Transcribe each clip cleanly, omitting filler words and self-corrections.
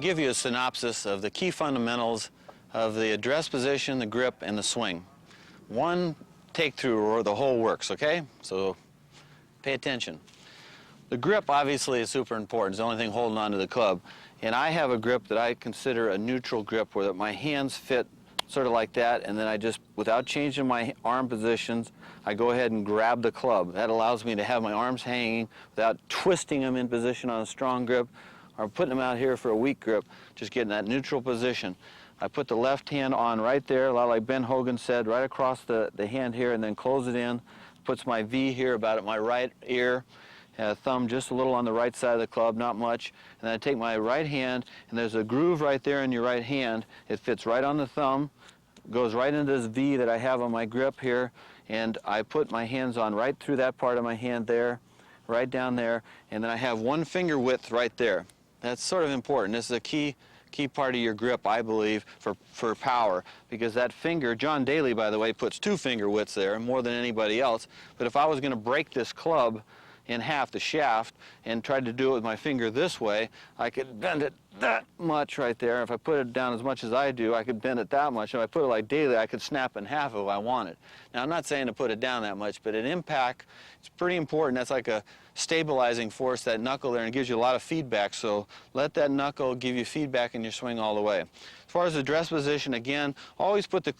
to give you a synopsis of the key fundamentals of the address position, the grip, and the swing. One take-through or the whole works, okay? So pay attention. The grip obviously is super important. It's the only thing holding on to the club. And I have a grip that I consider a neutral grip where my hands fit sort of like that, and then I just, without changing my arm positions, I go ahead and grab the club. That allows me to have my arms hanging without twisting them in position on a strong grip or putting them out here for a weak grip, just getting that neutral position. I put the left hand on right there, a lot like Ben Hogan said, right across the hand here, and then close it in. Puts my V here about at my right ear. Thumb just a little on the right side of the club, not much. And then I take my right hand, and there's a groove right there in your right hand. It fits right on the thumb, goes right into this V that I have on my grip here, and I put my hands on right through that part of my hand there, right down there, and then I have one finger width right there. That's sort of important. This is a key part of your grip, I believe, for power, because that finger, John Daly, by the way, puts 2 finger widths there, more than anybody else. But if I was going to break this club in half, the shaft, and tried to do it with my finger this way, I could bend it that much right there. If I put it down as much as I do, I could bend it that much. If I put it like Daly, I could snap in half if I wanted. Now, I'm not saying to put it down that much, but at impact, it's pretty important. That's like a stabilizing force, that knuckle there, and it gives you a lot of feedback. So let that knuckle give you feedback in your swing all the way. As far as the address position, again, always put the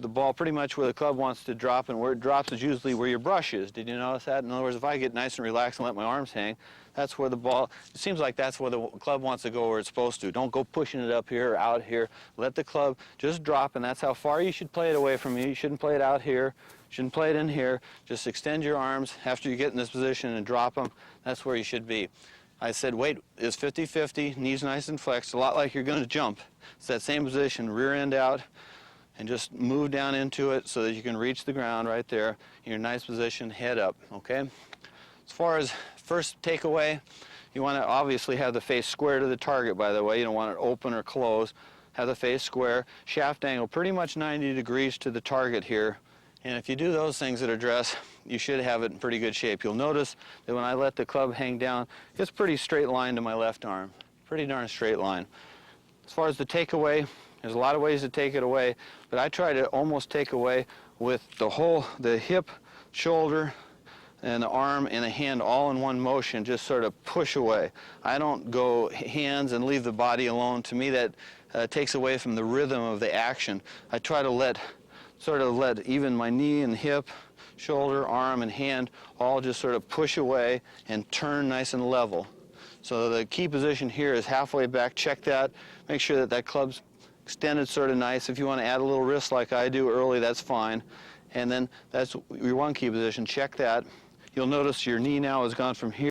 ball pretty much where the club wants to drop, and where it drops is usually where your brush is. Did you notice that? In other words, if I get nice and relaxed and let my arms hang, that's where the ball, it seems like that's where the club wants to go, where it's supposed to. Don't go pushing it up here or out here. Let the club just drop, and that's how far you should play it away from you. You shouldn't play it out here. You shouldn't play it in here. Just extend your arms after you get in this position and drop them. That's where you should be. I said weight is 50-50, knees nice and flexed, a lot like you're going to jump. It's that same position, rear end out, and just move down into it so that you can reach the ground right there in your nice position, head up, okay? As far as first takeaway, you want to obviously have the face square to the target, by the way. You don't want it open or closed. Have the face square. Shaft angle pretty much 90 degrees to the target here. And if you do those things at address, you should have it in pretty good shape. You'll notice that when I let the club hang down, it's pretty straight line to my left arm. Pretty darn straight line. As far as the takeaway, there's a lot of ways to take it away, but I try to almost take away with the hip, shoulder, and the arm and the hand all in one motion, just sort of push away. I don't go hands and leave the body alone. To me, that takes away from the rhythm of the action. I try to let even my knee and hip, shoulder, arm, and hand all just sort of push away and turn nice and level. So the key position here is halfway back. Check that. Make sure that that club's extended sort of nice. If you want to add a little wrist like I do early, that's fine. And then that's your one key position. Check that. You'll notice your knee now has gone from here